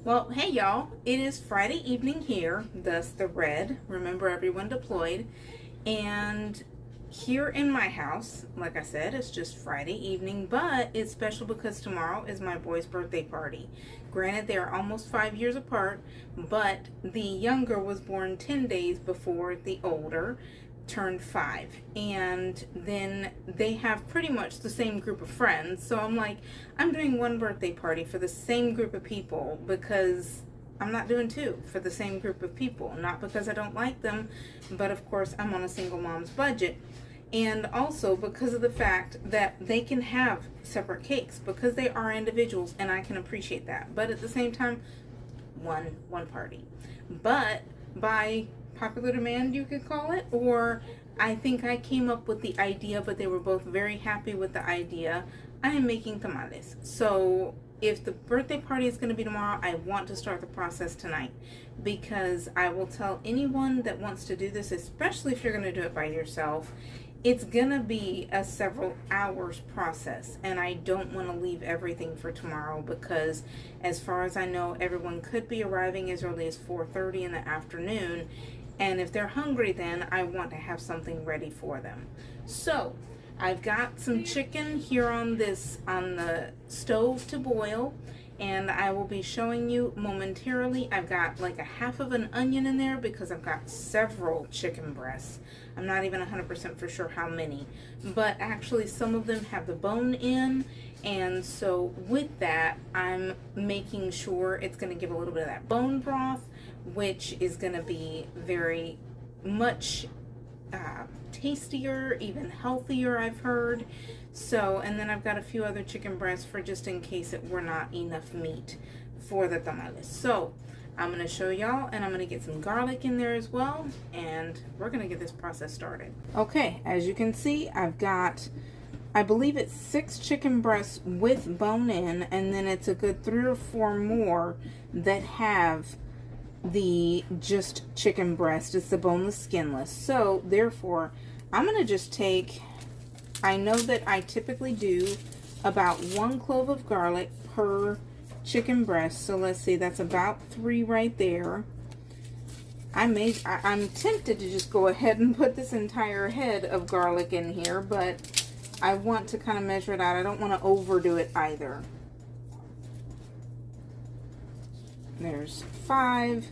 Well, hey y'all, it is Friday evening here, thus the red. Remember, everyone deployed. And here in my house, like I said, it's just Friday evening, but it's special because tomorrow is my boy's birthday party. Granted, they are almost 5 years apart, but the younger was born 10 days before the older turned 5, and then they have pretty much the same group of friends. So I'm like, I'm doing one birthday party for the same group of people because I'm not doing two for the same group of people, not because I don't like them, but of course I'm on a single mom's budget, and also because of the fact that they can have separate cakes because they are individuals, and I can appreciate that. But at the same time, one party. But by popular demand, you could call it, or I think I came up with the idea, but they were both very happy with the idea. I am making tamales. So if the birthday party is going to be tomorrow, I want to start the process tonight, because I will tell anyone that wants to do this, especially if you're going to do it by yourself, it's gonna be a several hours process, and I don't want to leave everything for tomorrow because, as far as I know, everyone could be arriving as early as 4:30 in the afternoon, and if they're hungry, then I want to have something ready for them. So I've got some chicken here on the stove to boil, and I will be showing you momentarily. I've got like a half of an onion in there because I've got several chicken breasts. I'm not even 100% for sure how many, but actually some of them have the bone in, and so with that, I'm making sure it's going to give a little bit of that bone broth, which is going to be very much tastier, even healthier, I've heard. So, and then I've got a few other chicken breasts for just in case it were not enough meat for the tamales. So I'm going to show y'all, and I'm going to get some garlic in there as well, and we're going to get this process started. Okay, as you can see, I've got, I believe it's 6 chicken breasts with bone in, and then it's a good 3 or 4 more that have the just chicken breast. It's the boneless, skinless. So therefore, I'm going to just take, I know that I typically do about 1 clove of garlic per chicken breast. So let's see, that's about 3 right there. I'm tempted to just go ahead and put this entire head of garlic in here, but I want to kind of measure it out. I don't want to overdo it either. There's 5.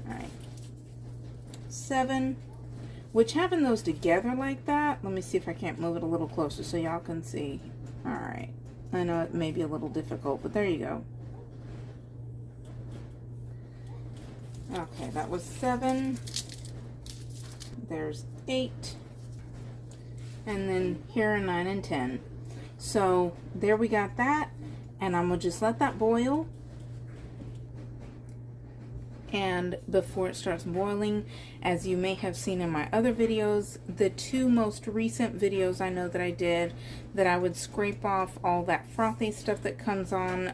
All right, 7. Which, having those together like that, let me see if I can't move it a little closer so y'all can see. All right, I know it may be a little difficult, but there you go. Okay, that was 7. There's 8. And then here are 9 and 10. So there we got that, and I'm gonna just let that boil. And before it starts boiling, as you may have seen in my other videos, the 2 most recent videos I know that I did, that I would scrape off all that frothy stuff that comes on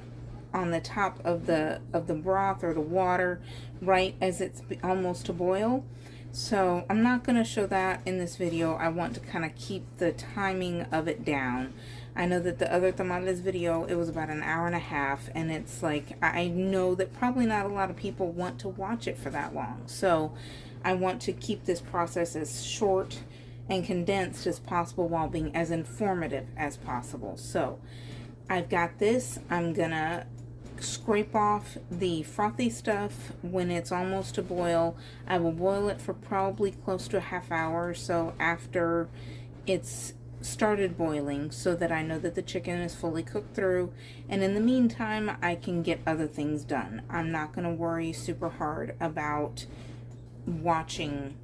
the top of the broth or the water right as it's almost to boil. So I'm not going to show that in this video. I want to kind of keep the timing of it down. I know that the other tamales video, it was about 1.5 hours, and it's like, I know that probably not a lot of people want to watch it for that long. So I want to keep this process as short and condensed as possible while being as informative as possible. So I've got this. I'm gonna scrape off the frothy stuff when it's almost to boil. I will boil it for probably close to a half hour or so after it's started boiling, so that I know that the chicken is fully cooked through, and in the meantime I can get other things done. I'm not going to worry super hard about watching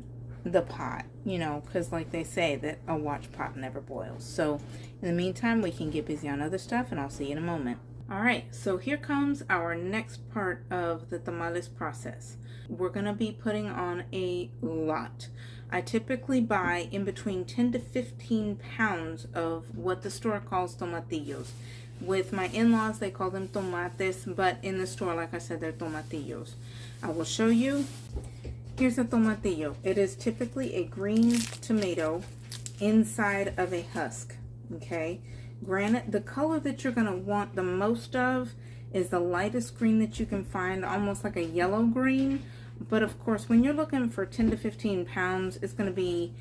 the pot, you know, because like they say that a watch pot never boils. So in the meantime, we can get busy on other stuff, and I'll see you in a moment. Alright, so here comes our next part of the tamales process. We're going to be putting on a lot. I typically buy in between 10 to 15 pounds of what the store calls tomatillos. With my in-laws, they call them tomates, but in the store, like I said, they're tomatillos. I will show you. Here's a tomatillo. It is typically a green tomato inside of a husk, okay? Granted, the color that you're going to want the most of is the lightest green that you can find, almost like a yellow green. But of course, when you're looking for 10 to 15 pounds, it's going to be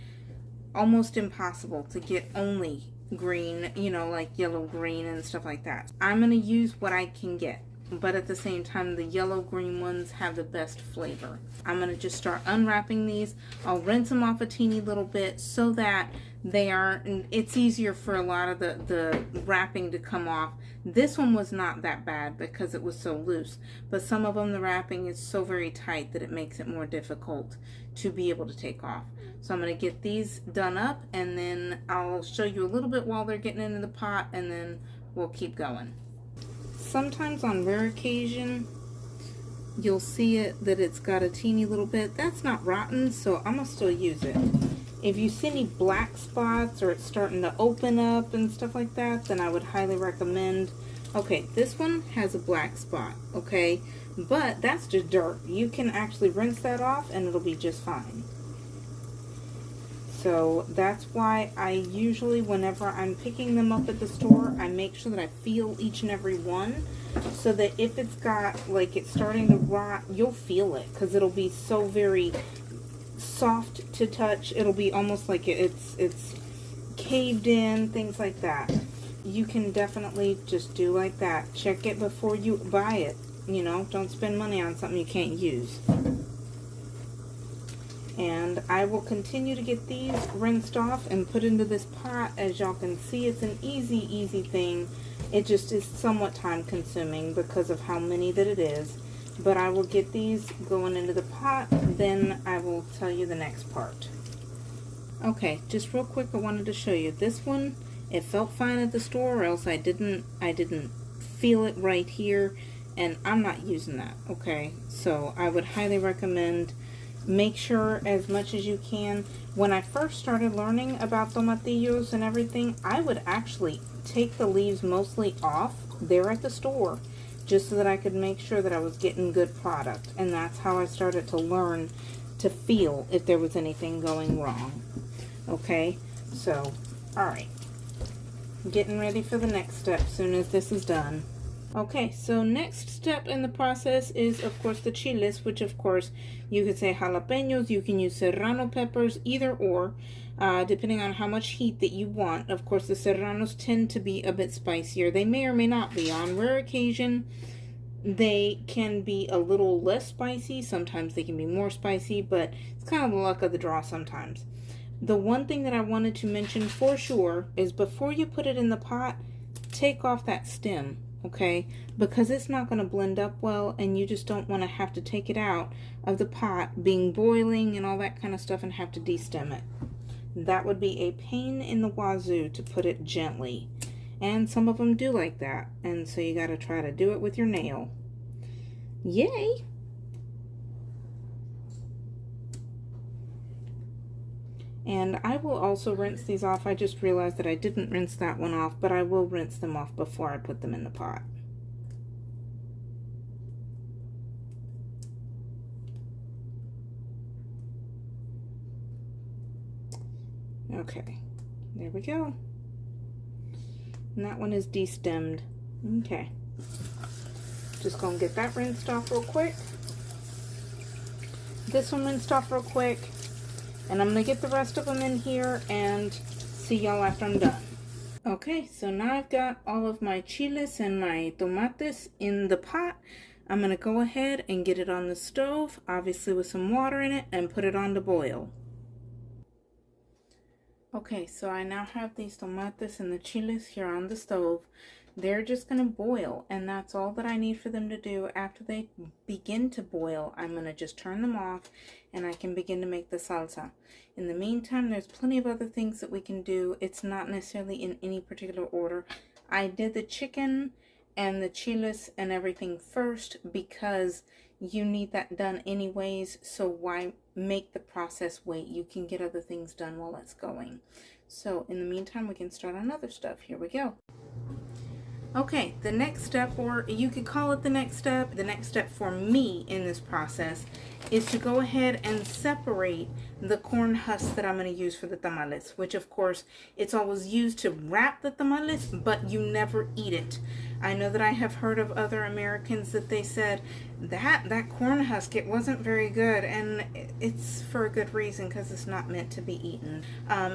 almost impossible to get only green, you know, like yellow green and stuff like that. I'm going to use what I can get, but at the same time, the yellow green ones have the best flavor. I'm going to just start unwrapping these. I'll rinse them off a teeny little bit so that they aren't, it's easier for a lot of the wrapping to come off. This one was not that bad because it was so loose, but some of them, the wrapping is so very tight that it makes it more difficult to be able to take off. So I'm going to get these done up, and then I'll show you a little bit while they're getting into the pot, and then we'll keep going. Sometimes on rare occasion, you'll see it that it's got a teeny little bit. That's not rotten, so I'm going to still use it. If you see any black spots or it's starting to open up and stuff like that, then I would highly recommend. Okay, this one has a black spot, okay? But that's just dirt. You can actually rinse that off and it'll be just fine. So that's why I usually, whenever I'm picking them up at the store, I make sure that I feel each and every one, so that if it's got, like, it's starting to rot, you'll feel it, because it'll be so very soft to touch. It'll be almost like it's caved in, things like that. You can definitely just do like that. Check it before you buy it. You know, don't spend money on something you can't use. And I will continue to get these rinsed off and put into this pot. As y'all can see, it's an easy thing. It just is somewhat time consuming because of how many that it is. But I will get these going into the pot, then I will tell you the next part. Okay, just real quick, I wanted to show you this one. It felt fine at the store, or else I didn't feel it right here, and I'm not using that. Okay, so I would highly recommend, make sure as much as you can. When I first started learning about tomatillos and everything, I would actually take the leaves mostly off there at the store, just so that I could make sure that I was getting good product. And that's how I started to learn to feel if there was anything going wrong. Okay, so, alright. Getting ready for the next step as soon as this is done. Okay, so next step in the process is, of course, the chiles, which, of course, you could say jalapeños, you can use serrano peppers, either or, depending on how much heat that you want. Of course, the serranos tend to be a bit spicier. They may or may not be. On rare occasion, they can be a little less spicy. Sometimes they can be more spicy, but it's kind of the luck of the draw sometimes. The one thing that I wanted to mention for sure is before you put it in the pot, take off that stem. Okay, because it's not going to blend up well, and you just don't want to have to take it out of the pot being boiling and all that kind of stuff and have to destem it. That would be a pain in the wazoo, to put it gently, and some of them do like that, and so you got to try to do it with your nail. Yay! And I will also rinse these off. I just realized that I didn't rinse that one off, but I will rinse them off before I put them in the pot. Okay, there we go. And that one is destemmed. Okay. Just gonna get that rinsed off real quick. This one rinsed off real quick. And I'm going to get the rest of them in here and see y'all after I'm done. Okay, so now I've got all of my chiles and my tomates in the pot. I'm going to go ahead and get it on the stove, obviously with some water in it, and put it on to boil. Okay, so I now have these tomates and the chiles here on the stove. They're just going to boil, and that's all that I need for them to do. After they begin to boil, I'm going to just turn them off, and I can begin to make the salsa. In the meantime, there's plenty of other things that we can do. It's not necessarily in any particular order. I did the chicken and the chiles and everything first because you need that done anyways, so why make the process wait? You can get other things done while it's going. So in the meantime, we can start on other stuff. Here we go. Okay, the next step, or you could call it the next step for me in this process is to go ahead and separate the corn husks that I'm going to use for the tamales, which of course it's always used to wrap the tamales, but you never eat it. I know that I have heard of other Americans that they said that corn husk, it wasn't very good, and it's for a good reason, because it's not meant to be eaten.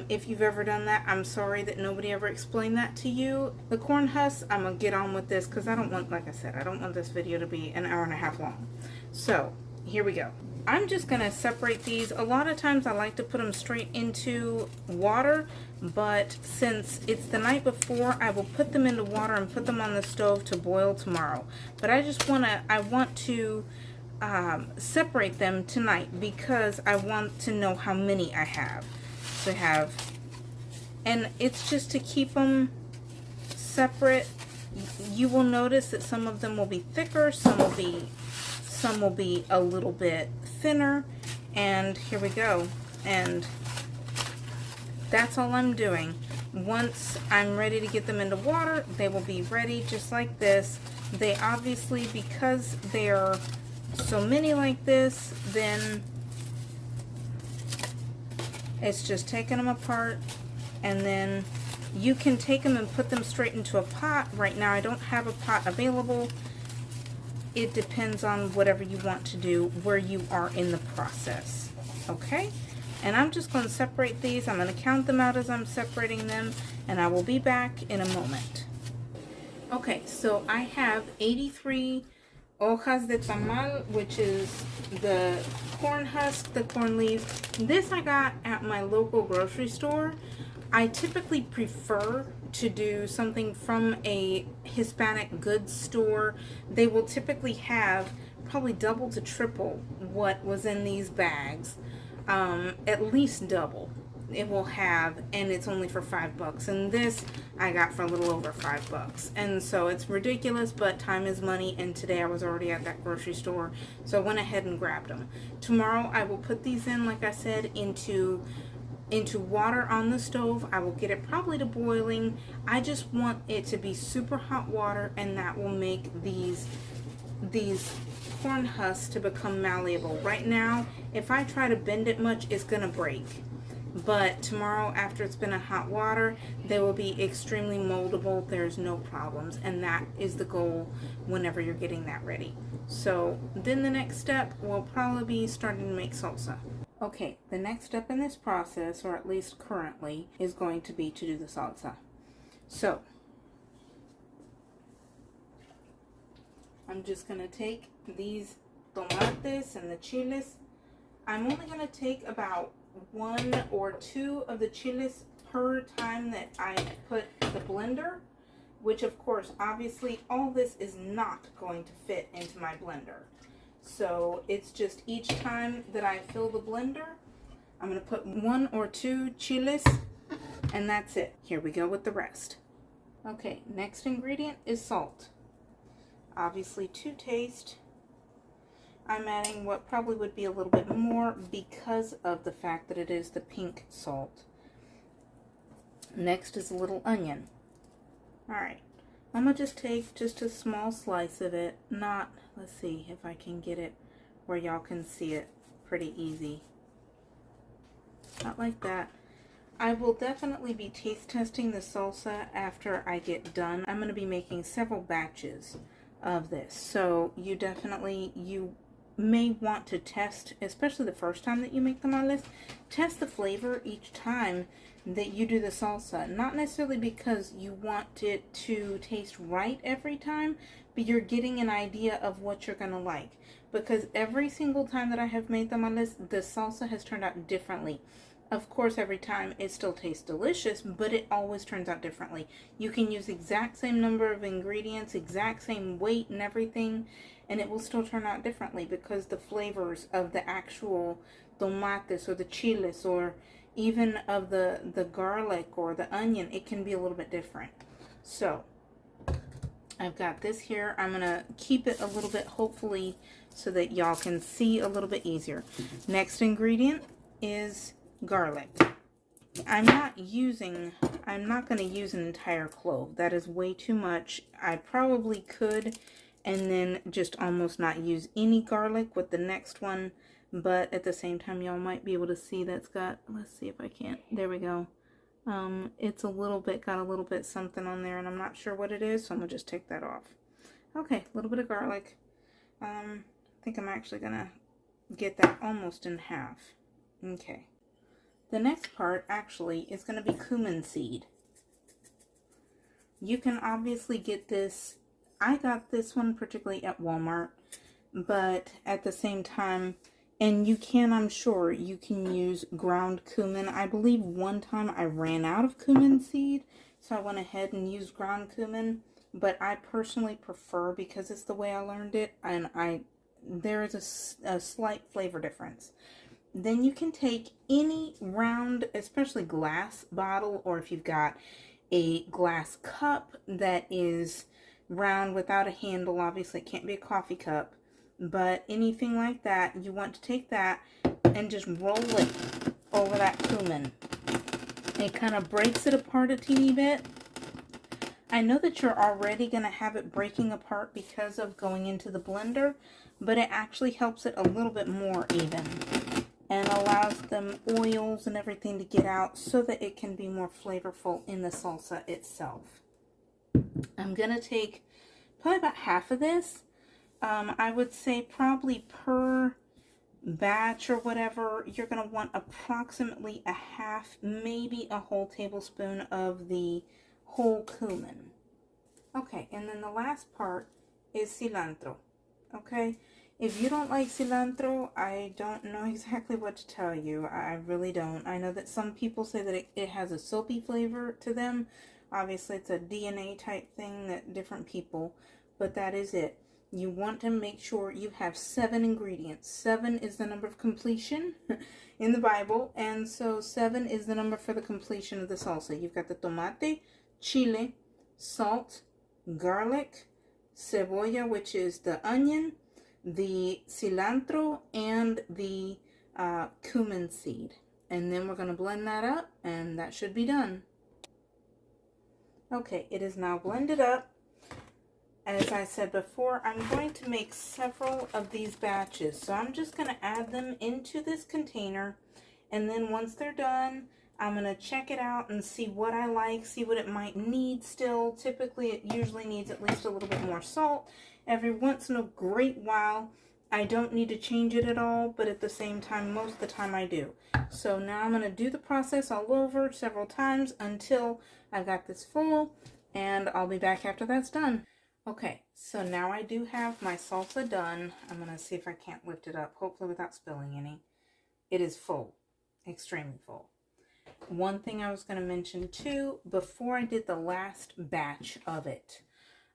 If you've ever done that, I'm sorry that nobody ever explained that to you. The corn husk, I'm gonna get on with this because I don't want, like I said, I don't want this video to be an hour and a half long. So here we go. I'm just gonna separate these. A lot of times I like to put them straight into water, but since it's the night before, I will put them into water and put them on the stove to boil tomorrow. But I want to separate them tonight because I want to know how many I have. So I have, and it's just to keep them separate. You will notice that some of them will be thicker, some will be a little bit thinner, and here we go. And that's all I'm doing. Once I'm ready to get them into water, they will be ready just like this. They obviously, because they're so many like this, then it's just taking them apart, and then you can take them and put them straight into a pot. Right now I don't have a pot available. It depends on whatever you want to do, where you are in the process. Okay? And I'm just going to separate these. I'm going to count them out as I'm separating them, and I will be back in a moment. Okay, so I have 83 hojas de tamal, which is the corn husk, the corn leaves. This I got at my local grocery store. I typically prefer to do something from a Hispanic goods store. They will typically have probably double to triple what was in these bags. At least double it will have, and it's only for $5. And this I got for a little over $5. And so it's ridiculous, but time is money, and today I was already at that grocery store, so I went ahead and grabbed them. Tomorrow I will put these in, like I said, into water on the stove. I will get it probably to boiling. I just want it to be super hot water, and that will make these corn husks to become malleable. Right now, if I try to bend it much, it's gonna break. But tomorrow, after it's been in hot water, they will be extremely moldable. There's no problems, and that is the goal whenever you're getting that ready. So then the next step will probably be starting to make salsa. Okay, the next step in this process, or at least currently, is going to be to do the salsa. So I'm just going to take these tomates and the chiles. I'm only going to take about 1 or 2 of the chiles per time that I put the blender, which of course, obviously, all this is not going to fit into my blender. So it's just each time that I fill the blender, I'm going to put 1 or 2 chiles, and that's it. Here we go with the rest. Okay, next ingredient is salt. Obviously to taste. I'm adding what probably would be a little bit more because of the fact that it is the pink salt. Next is a little onion. Alright, I'm going to just take just a small slice of it. Not, let's see if I can get it where y'all can see it pretty easy. Not like that. I will definitely be taste testing the salsa after I get done. I'm going to be making several batches of this. So you may want to test, especially the first time that you make tamales, test the flavor each time that you do the salsa. Not necessarily because you want it to taste right every time, but you're getting an idea of what you're going to like. Because every single time that I have made tamales, the salsa has turned out differently. Of course, every time it still tastes delicious, but it always turns out differently. You can use the exact same number of ingredients, exact same weight and everything, and it will still turn out differently because the flavors of the actual tomates or the chiles or even of the garlic or the onion, it can be a little bit different. So I've got this here. I'm going to keep it a little bit, hopefully, so that y'all can see a little bit easier. Next ingredient is garlic. I'm not going to use an entire clove. That is way too much. I probably could and then just almost not use any garlic with the next one, but at the same time y'all might be able to see that's got, let's see if I can't, there we go, It's a little bit, got a little bit something on there, and I'm not sure what it is, so I'm gonna just take that off. Okay, a little bit of garlic. I think I'm actually gonna get that almost in half. Okay. The next part actually is gonna be cumin seed. You can obviously get this, I got this one particularly at Walmart, but at the same time, and you can, I'm sure, you can use ground cumin. I believe one time I ran out of cumin seed, so I went ahead and used ground cumin, but I personally prefer, because it's the way I learned it, and there is a slight flavor difference. Then you can take any round, especially glass bottle, or if you've got a glass cup that is round without a handle, obviously it can't be a coffee cup, but anything like that, you want to take that and just roll it over that cumin. It kind of breaks it apart a teeny bit. I know that you're already going to have it breaking apart because of going into the blender, but it actually helps it a little bit more even and allows them oils and everything to get out so that it can be more flavorful in the salsa itself. I'm going to take probably about half of this. I would say probably per batch or whatever, you're going to want approximately a half, maybe a whole tablespoon of the whole cumin. Okay, and then the last part is cilantro. Okay, if you don't like cilantro, I don't know exactly what to tell you. I really don't. I know that some people say that it has a soapy flavor to them. Obviously, it's a DNA type thing that different people, but that is it. You want to make sure you have 7 ingredients. 7 is the number of completion in the Bible, and so 7 is the number for the completion of the salsa. You've got the tomate, chile, salt, garlic, cebolla, which is the onion, the cilantro, and the cumin seed. And then we're going to blend that up, and that should be done. Okay, it is now blended up. As I said before, I'm going to make several of these batches. So I'm just going to add them into this container. And then once they're done, I'm going to check it out and see what I like, see what it might need still. Typically, it usually needs at least a little bit more salt. Every once in a great while, I don't need to change it at all, but at the same time, most of the time I do. So now I'm going to do the process all over several times until I've got this full, and I'll be back after that's done. Okay, so now I do have my salsa done. I'm going to see if I can't lift it up, hopefully without spilling any. It is full, extremely full. One thing I was going to mention too, before I did the last batch of it,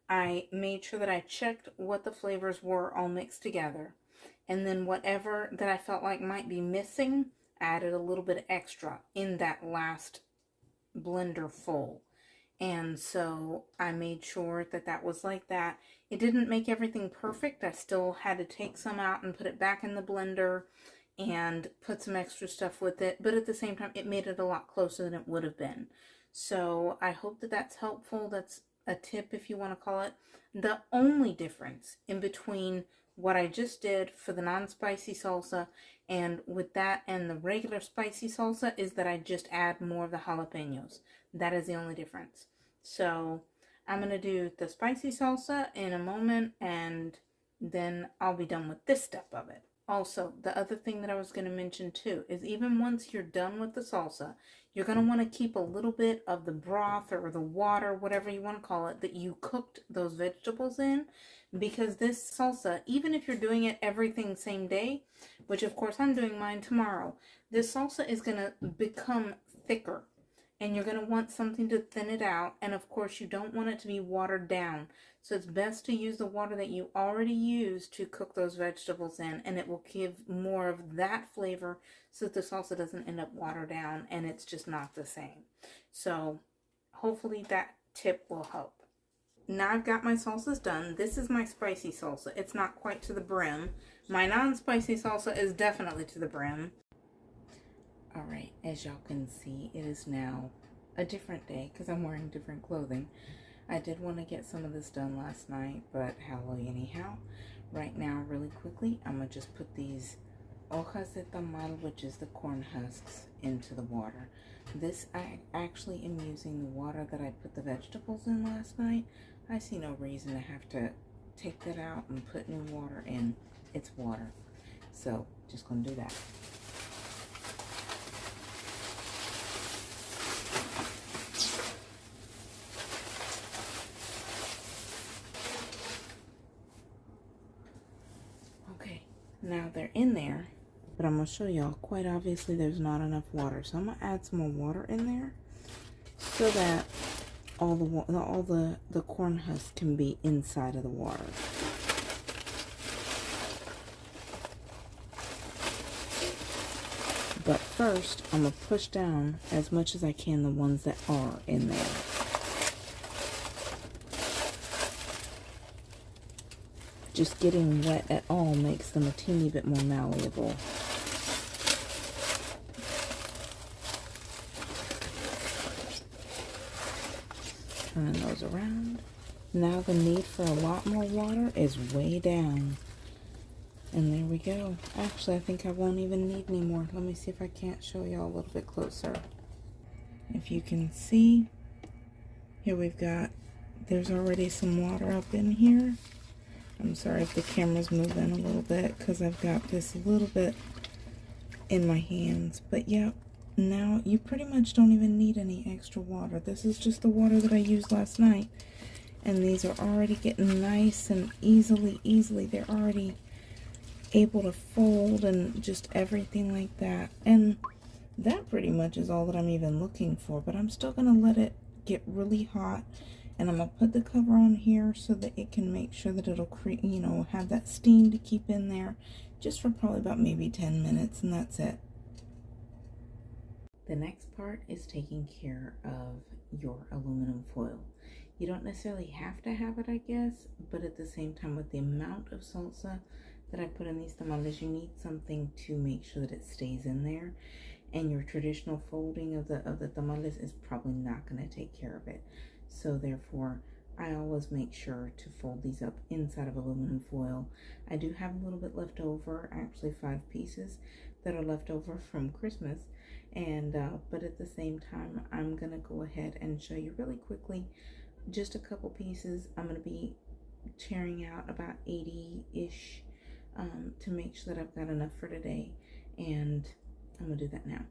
I made sure that I checked what the flavors were all mixed together. And then whatever that I felt like might be missing, I added a little bit extra in that last blender full. And so I made sure that that was like that. It didn't make everything perfect. I still had to take some out and put it back in the blender and put some extra stuff with it. But at the same time, it made it a lot closer than it would have been. So I hope that that's helpful. That's a tip, if you want to call it. The only difference in between what I just did for the non-spicy salsa and with that and the regular spicy salsa is that I just add more of the jalapeños. That is the only difference. So I'm going to do the spicy salsa in a moment, and then I'll be done with this step of it. Also, the other thing that I was going to mention too is even once you're done with the salsa, you're going to want to keep a little bit of the broth or the water, whatever you want to call it, that you cooked those vegetables in, because this salsa, even if you're doing it everything same day, which of course I'm doing mine tomorrow, this salsa is going to become thicker. And you're going to want something to thin it out. And of course, you don't want it to be watered down. So it's best to use the water that you already used to cook those vegetables in. And it will give more of that flavor so that the salsa doesn't end up watered down and it's just not the same. So hopefully that tip will help. Now I've got my salsas done. This is my spicy salsa. It's not quite to the brim. My non-spicy salsa is definitely to the brim. Alright, as y'all can see, it is now a different day because I'm wearing different clothing. I did want to get some of this done last night, but hallelujah anyhow. Right now, really quickly, I'm going to just put these hojas de tamal, which is the corn husks, into the water. This, I actually am using the water that I put the vegetables in last night. I see no reason to have to take that out and put new water in. It's water. So, just gonna do that. Okay, now they're in there, but I'm gonna show y'all, quite obviously there's not enough water. So I'm gonna add some more water in there so that all the corn husks can be inside of the water. But first, I'm going to push down as much as I can the ones that are in there. Just getting wet at all makes them a teeny bit more malleable. Turning those around. Now the need for a lot more water is way down. And there we go. Actually, I think I won't even need any more. Let me see if I can't show y'all a little bit closer. If you can see, here we've got, there's already some water up in here. I'm sorry if the camera's moving a little bit because I've got this a little bit in my hands. But yeah, now you pretty much don't even need any extra water. This is just the water that I used last night. And these are already getting nice and easily, they're already able to fold and just everything like that. And that pretty much is all that I'm even looking for. But I'm still going to let it get really hot. And I'm going to put the cover on here so that it can make sure that it'll create, you know, have that steam to keep in there just for probably about maybe 10 minutes, and that's it. The next part is taking care of your aluminum foil. You don't necessarily have to have it, I guess, but at the same time, with the amount of salsa that I put in these tamales, you need something to make sure that it stays in there. And your traditional folding of the tamales is probably not going to take care of it. So therefore, I always make sure to fold these up inside of aluminum foil. I do have a little bit left over, actually 5 pieces that are left over from Christmas. And but at the same time, I'm gonna go ahead and show you really quickly just a couple pieces. I'm gonna be tearing out about 80-ish to make sure that I've got enough for today. And I'm gonna do that now.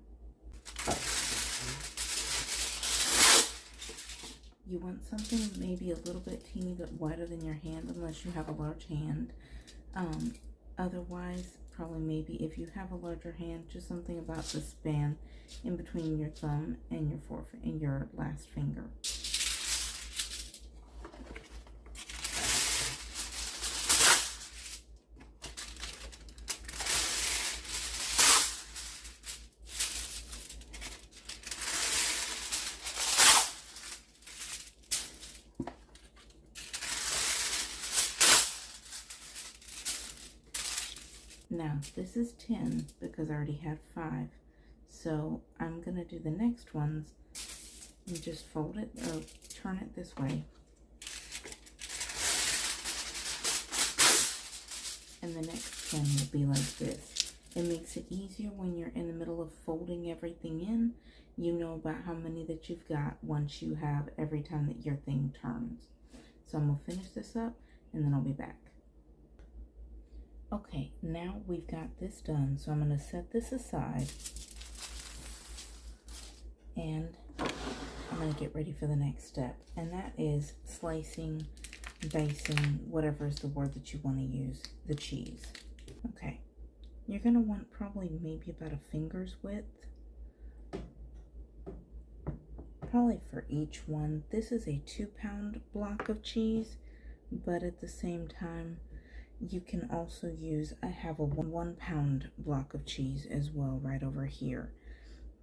You want something maybe a little bit teeny bit wider than your hand, unless you have a large hand. Otherwise, probably maybe if you have a larger hand, just something about the span in between your thumb and your forefinger and your last finger. Now, this is 10 because I already had 5. So I'm going to do the next ones and just fold it or turn it this way. And the next 10 will be like this. It makes it easier when you're in the middle of folding everything in. You know about how many that you've got once you have every time that your thing turns. So I'm going to finish this up and then I'll be back. Okay, now we've got this done, so I'm going to set this aside and I'm going to get ready for the next step, and that is slicing, dicing, whatever is the word that you want to use, the cheese. Okay, you're going to want probably maybe about a finger's width, probably for each one. This is a 2-pound block of cheese, but at the same time, you can also use, I have a 1-pound block of cheese as well right over here.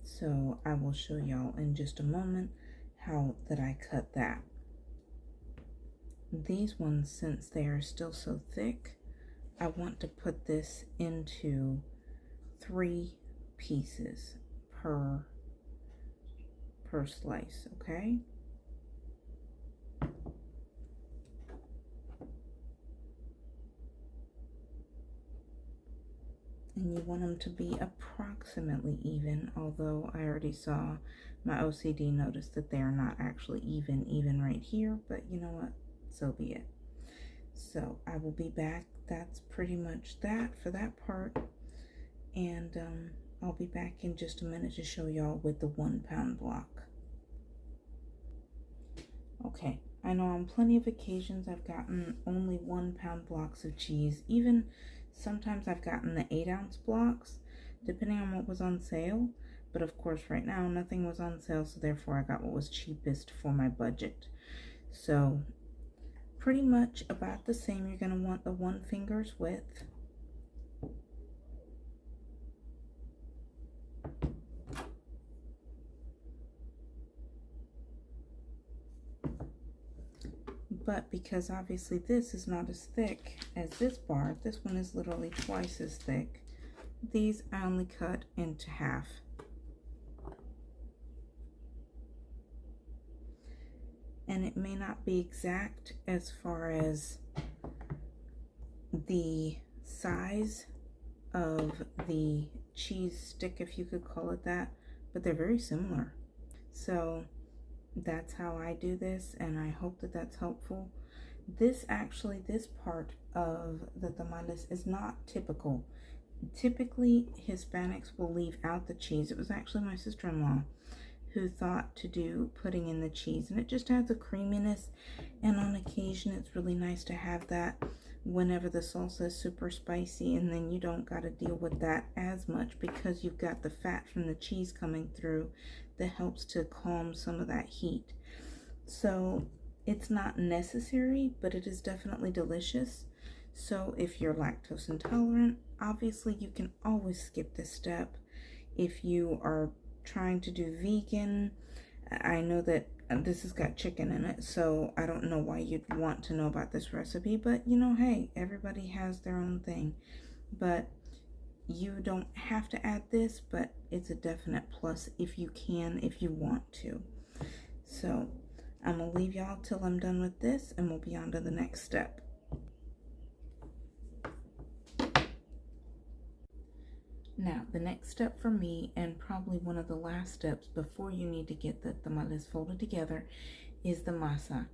So I will show y'all in just a moment how that I cut that. These ones, since they are still so thick, I want to put this into 3 pieces per slice, okay? And you want them to be approximately even, although I already saw my OCD notice that they are not actually even right here, but you know what, so be it. So I will be back. That's pretty much that for that part, and I'll be back in just a minute to show y'all with the 1 pound block. Okay, I know on plenty of occasions I've gotten only 1 pound blocks of cheese. Even sometimes I've gotten the 8-ounce blocks, depending on what was on sale. But of course, right now nothing was on sale, so therefore I got what was cheapest for my budget. So pretty much about the same. You're going to want the 1 finger's width. But because obviously this is not as thick as this bar, this one is literally twice as thick. These I only cut into half. And it may not be exact as far as the size of the cheese stick, if you could call it that, but they're very similar. So that's how I do this, and I hope that that's helpful. This part of the tamales is not typical. Typically, Hispanics will leave out the cheese. It was actually my sister-in-law who thought to do putting in the cheese, and it just adds a creaminess, and on occasion it's really nice to have that whenever the salsa is super spicy, and then you don't got to deal with that as much because you've got the fat from the cheese coming through that helps to calm some of that heat. So it's not necessary, but it is definitely delicious. So if you're lactose intolerant, obviously you can always skip this step. If you are trying to do vegan, I know that this has got chicken in it, so I don't know why you'd want to know about this recipe, but you know, hey, everybody has their own thing. But you don't have to add this, but it's a definite plus if you can, if you want to. So I'm gonna leave y'all till I'm done with this, and we'll be on to the next step. Now, the next step for me, and probably one of the last steps before you need to get the tamales folded together, is the masa.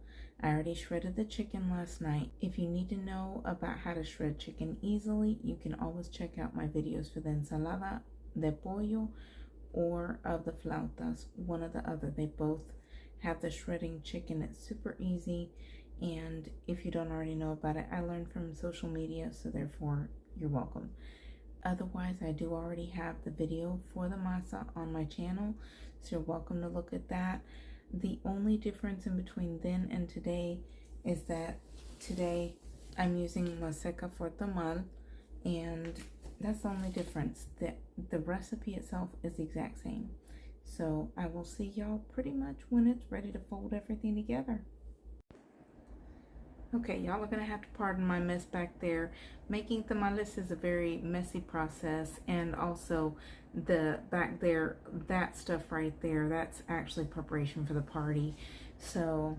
I already shredded the chicken last night. If you need to know about how to shred chicken easily, you can always check out my videos for the ensalada de pollo or of the flautas, one or the other. They both have the shredding chicken. It's super easy, and if you don't already know about it, I learned from social media, so therefore you're welcome. Otherwise, I do already have the video for the masa on my channel, so you're welcome to look at that. The only difference in between then and today is that today I'm using maseca for tamal, and that's the only difference. The recipe itself is the exact same. So I will see y'all pretty much when it's ready to fold everything together. Okay, y'all are gonna have to pardon my mess back there. Making tamales is a very messy process, and also the back there, that stuff right there, that's actually preparation for the party. So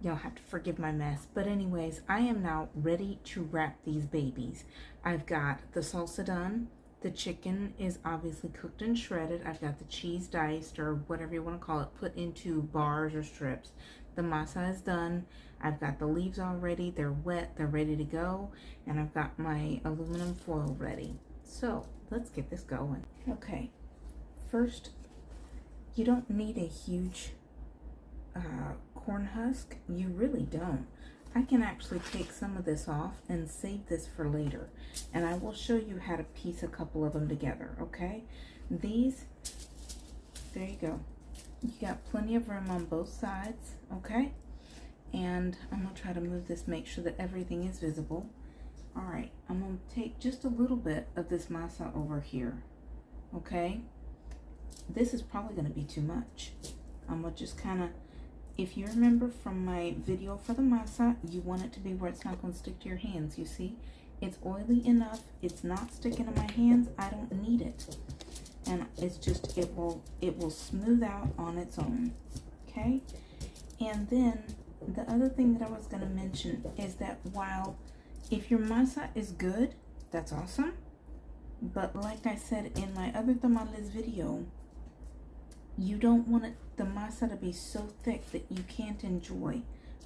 y'all have to forgive my mess. But anyways, I am now ready to wrap these babies. I've got the salsa done. The chicken is obviously cooked and shredded. I've got the cheese diced, or whatever you want to call it, put into bars or strips. The masa is done. I've got the leaves all ready. They're wet. They're ready to go. And I've got my aluminum foil ready. So let's get this going. Okay. First, you don't need a huge corn husk. You really don't. I can actually take some of this off and save this for later. And I will show you how to piece a couple of them together, okay? These, there you go. You got plenty of room on both sides, okay? And I'm gonna try to move this, make sure that everything is visible. All right, I'm gonna take just a little bit of this masa over here, okay? This is probably gonna be too much. I'm gonna just kind of, if you remember from my video for the masa, you want it to be where it's not gonna stick to your hands, you see? It's oily enough, it's not sticking to my hands, I don't need it. And it's just, it will smooth out on its own, okay? And then the other thing that I was gonna mention is that while if your masa is good, that's awesome. But like I said in my other tamales video, you don't want the masa to be so thick that you can't enjoy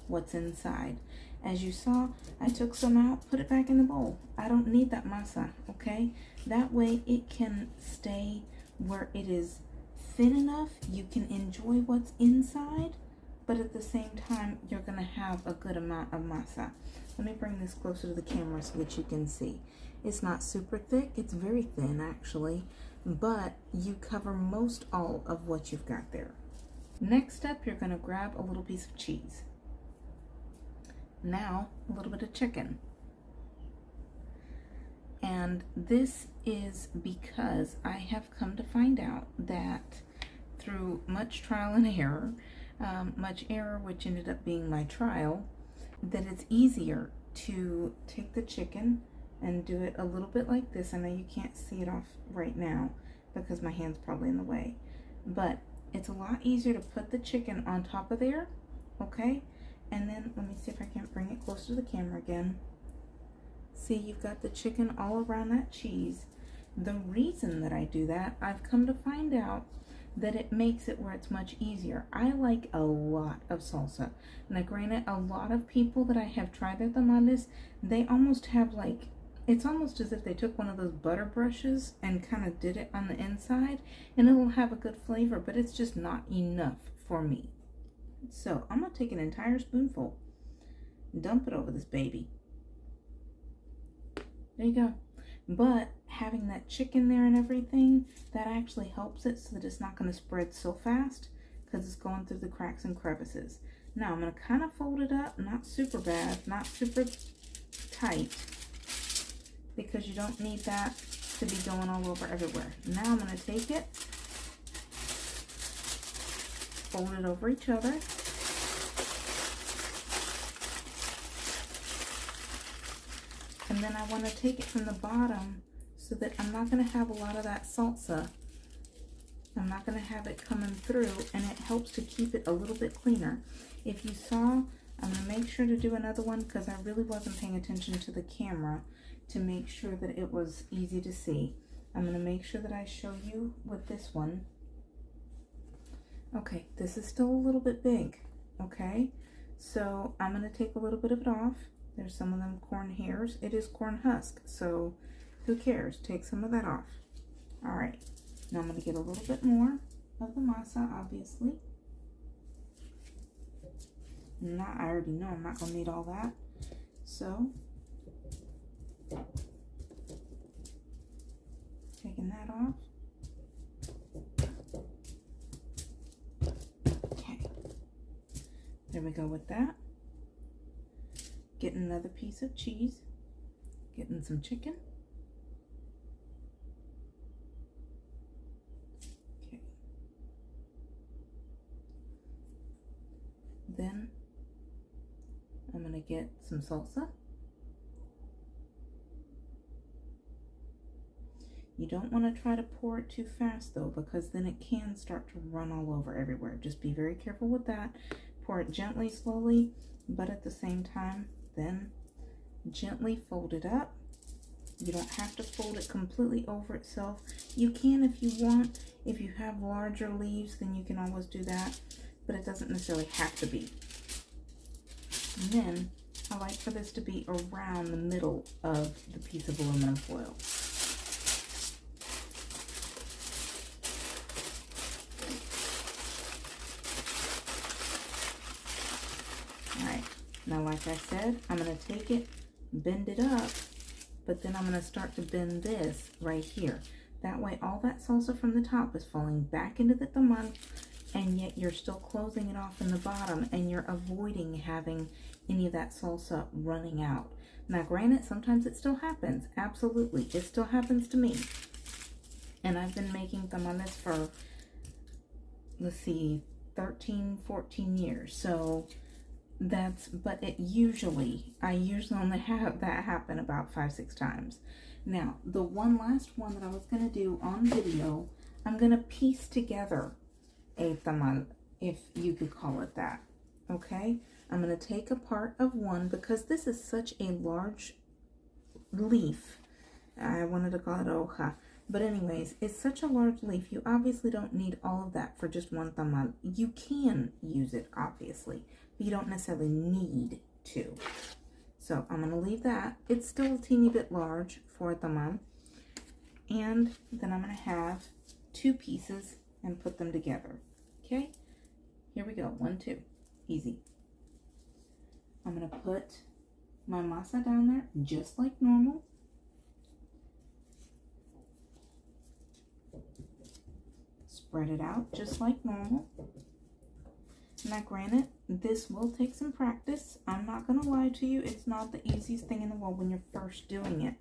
what's inside. As you saw, I took some out, put it back in the bowl. I don't need that masa, okay? That way it can stay where it is thin enough you can enjoy what's inside, but at the same time you're gonna have a good amount of masa. Let me bring this closer to the camera so that you can see. It's not super thick, it's very thin actually, but you cover most all of what you've got there. Next up, you're gonna grab a little piece of cheese. Now, a little bit of chicken. And this is because I have come to find out that through much trial and error, much error which ended up being my trial, that it's easier to take the chicken and do it a little bit like this. I know you can't see it off right now because my hand's probably in the way, but it's a lot easier to put the chicken on top of there, okay? And then let me see if I can't bring it closer to the camera again. See, you've got the chicken all around that cheese. The reason that I do that, I've come to find out that it makes it where it's much easier. I like a lot of salsa. Now granted, a lot of people that I have tried their tamales, they almost have like, it's almost as if they took one of those butter brushes and kind of did it on the inside, and it'll have a good flavor, but it's just not enough for me. So I'm gonna take an entire spoonful, dump it over this baby. There you go. But having that chicken there and everything, that actually helps it so that it's not going to spread so fast because it's going through the cracks and crevices. Now I'm going to kind of fold it up, not super bad, not super tight, because you don't need that to be going all over everywhere. Now I'm going to take it, fold it over each other. And then I want to take it from the bottom so that I'm not going to have a lot of that salsa. I'm not going to have it coming through, and it helps to keep it a little bit cleaner. If you saw, I'm going to make sure to do another one because I really wasn't paying attention to the camera to make sure that it was easy to see. I'm going to make sure that I show you with this one. Okay, this is still a little bit big, okay? So I'm going to take a little bit of it off. There's some of them corn hairs. It is corn husk, so who cares? Take some of that off. All right, now I'm going to get a little bit more of the masa, obviously. I already know I'm not going to need all that. So, taking that off. Okay, there we go with that. Getting another piece of cheese, getting some chicken. Okay. Then I'm gonna get some salsa. You don't want to try to pour it too fast though, because then it can start to run all over everywhere. Just be very careful with that. Pour it gently, slowly, but at the same time, then gently fold it up. You don't have to fold it completely over itself. You can if you want. If you have larger leaves, then you can always do that, but it doesn't necessarily have to be. And then I like for this to be around the middle of the piece of aluminum foil. Now, like I said, I'm going to take it, bend it up, but then I'm going to start to bend this right here. That way, all that salsa from the top is falling back into the tamal, and yet you're still closing it off in the bottom, and you're avoiding having any of that salsa running out. Now, granted, sometimes it still happens. Absolutely. It still happens to me. And I've been making tamales for, let's see, 13, 14 years. So but I usually only have that happen about 5-6 times. Now, the one last one that I was going to do on video, I'm going to piece together a tamal, if you could call it that, okay? I'm going to take a part of one because this is such a large leaf I wanted to call it hoja. But anyways, it's such a large leaf. You obviously don't need all of that for just one tamal. You can use it, obviously, but you don't necessarily need to. So I'm going to leave that. It's still a teeny bit large for a tamal. And then I'm going to have 2 pieces and put them together. Okay? Here we go. 1, 2. Easy. I'm going to put my masa down there just like normal. Spread it out just like normal. Now granted, this will take some practice. I'm not going to lie to you. It's not the easiest thing in the world when you're first doing it.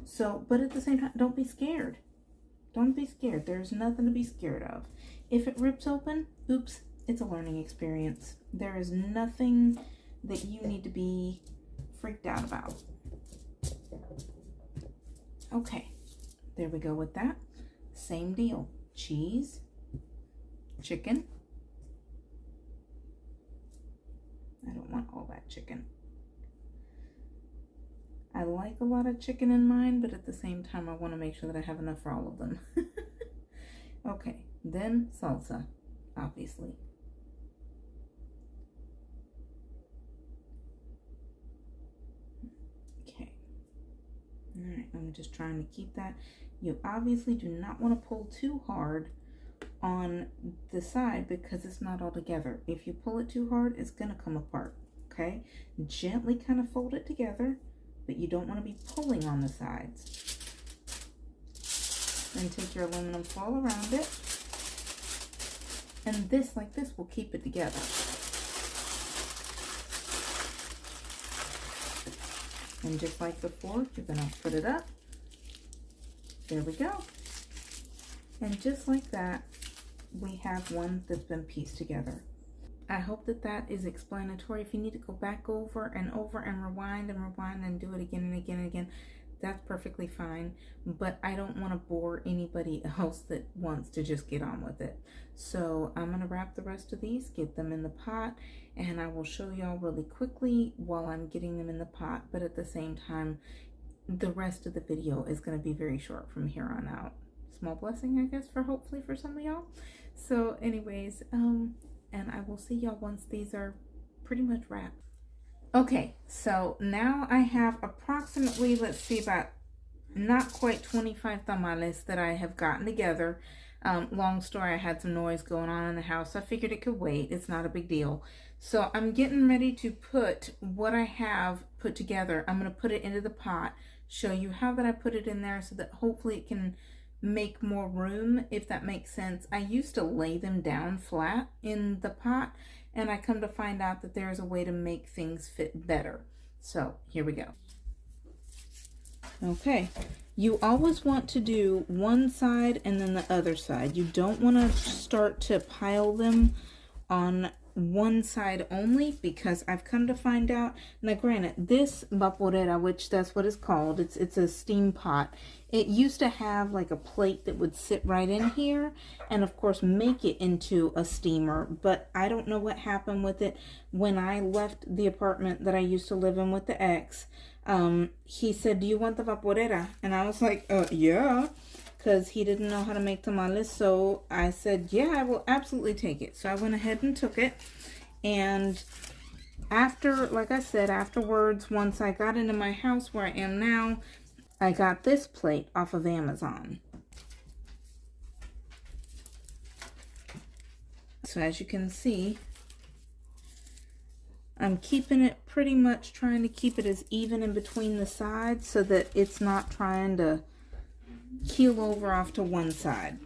So, but at the same time, don't be scared. Don't be scared. There's nothing to be scared of. If it rips open, oops, it's a learning experience. There is nothing that you need to be freaked out about. Okay, there we go with that. Same deal. Cheese, chicken. I don't want all that chicken. I like a lot of chicken in mine, but at the same time, I want to make sure that I have enough for all of them. Okay, then salsa, obviously. Okay. All right, I'm just trying to keep that. You obviously do not want to pull too hard on the side because it's not all together. If you pull it too hard, it's going to come apart. Okay, gently kind of fold it together, but you don't want to be pulling on the sides. Then take your aluminum foil around it, and this, like this, will keep it together. And just like before, you're going to put it up. There we go. And just like that, we have one that's been pieced together. I hope that that is explanatory. If you need to go back over and rewind and do it again and again and again, that's perfectly fine. But I don't want to bore anybody else that wants to just get on with it. So I'm going to wrap the rest of these, get them in the pot, and I will show y'all really quickly while I'm getting them in the pot. But at the same time, the rest of the video is going to be very short from here on out. Small blessing, I guess, hopefully for some of y'all. So anyways, and I will see y'all once these are pretty much wrapped. Okay, so now I have approximately, let's see, about not quite 25 tamales that I have gotten together. Long story, I had some noise going on in the house. I figured it could wait. It's not a big deal. So I'm getting ready to put what I have put together. I'm going to put it into the pot, show you how that I put it in there so that hopefully it can make more room, if that makes sense. I used to lay them down flat in the pot, and I come to find out that there's a way to make things fit better. So here we go. Okay, you always want to do one side and then the other side. You don't want to start to pile them on one side only, because I've come to find out, now granted, this vaporera, which that's what it's called, it's a steam pot, it used to have like a plate that would sit right in here and of course make it into a steamer, but I don't know what happened with it. When I left the apartment that I used to live in with the ex, he said, do you want the vaporera? And I was like, yeah, because he didn't know how to make tamales. So I said, yeah, I will absolutely take it. So I went ahead and took it. And after, like I said, afterwards, once I got into my house where I am now, I got this plate off of Amazon. So as you can see, I'm keeping it pretty much, trying to keep it as even in between the sides so that it's not trying to keel over off to one side.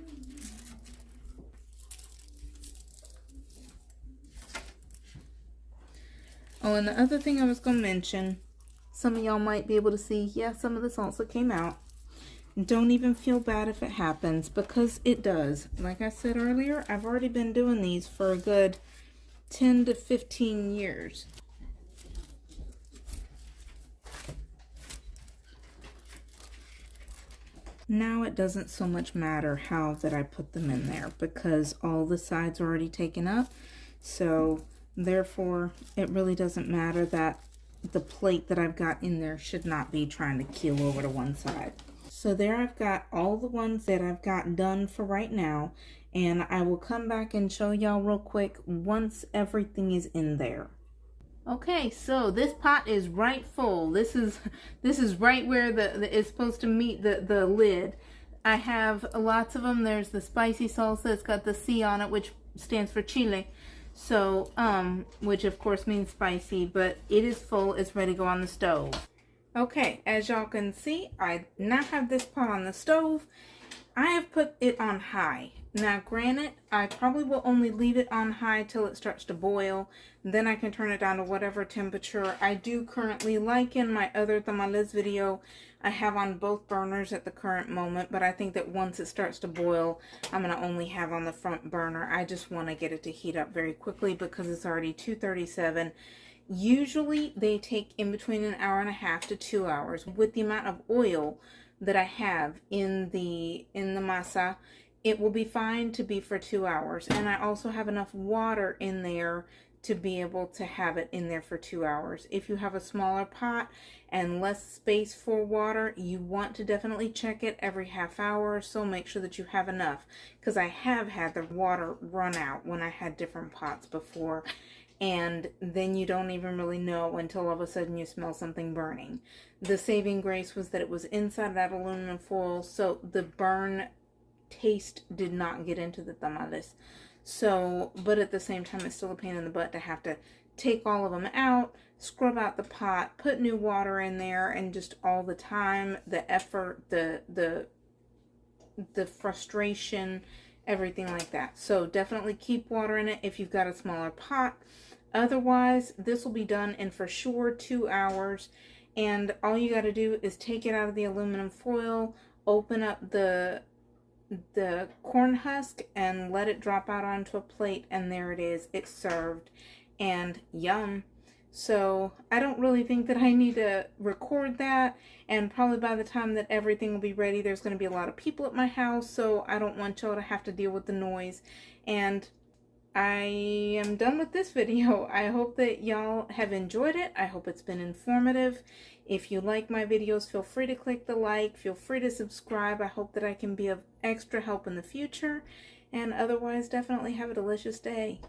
Oh, and the other thing I was going to mention, some of y'all might be able to see, yeah, some of the salsa came out. Don't even feel bad if it happens, because it does. Like I said earlier, I've already been doing these for a good 10 to 15 years. Now it doesn't so much matter how that I put them in there, because all the sides are already taken up. So therefore, it really doesn't matter that the plate that I've got in there should not be trying to keel over to one side. So there I've got all the ones that I've got done for right now, and I will come back and show y'all real quick once everything is in there. Okay, so this pot is right full. This is right where it's supposed to meet the lid. I have lots of them. There's the spicy salsa. It's got the C on it, which stands for chile. So, which of course means spicy, but it is full. It's ready to go on the stove. Okay, as y'all can see, I now have this pot on the stove. I have put it on high. Now, granted, I probably will only leave it on high till it starts to boil. Then I can turn it down to whatever temperature. I do currently, like in my other tamales video, I have on both burners at the current moment. But I think that once it starts to boil, I'm going to only have on the front burner. I just want to get it to heat up very quickly because it's already 2:37. Usually, they take in between an hour and a half to 2 hours. With the amount of oil that I have in the masa, it will be fine to be for 2 hours. And I also have enough water in there to be able to have it in there for 2 hours. If you have a smaller pot and less space for water, you want to definitely check it every half hour. So make sure that you have enough, because I have had the water run out when I had different pots before. And then you don't even really know until all of a sudden you smell something burning. The saving grace was that it was inside that aluminum foil, so the burn taste did not get into the tamales. So, but at the same time, it's still a pain in the butt to have to take all of them out, scrub out the pot, put new water in there, and just all the time, the effort, the frustration, everything like that. So definitely keep water in it if you've got a smaller pot. Otherwise, this will be done in for sure 2 hours. And all you got to do is take it out of the aluminum foil, open up the corn husk, and let it drop out onto a plate. And there it is. It's served. And yum. So I don't really think that I need to record that. And probably by the time that everything will be ready, there's going to be a lot of people at my house. So I don't want y'all to have to deal with the noise. And I am done with this video. I hope that y'all have enjoyed it. I hope it's been informative. If you like my videos, feel free to click the like. Feel free to subscribe. I hope that I can be of extra help in the future. And otherwise, definitely have a delicious day.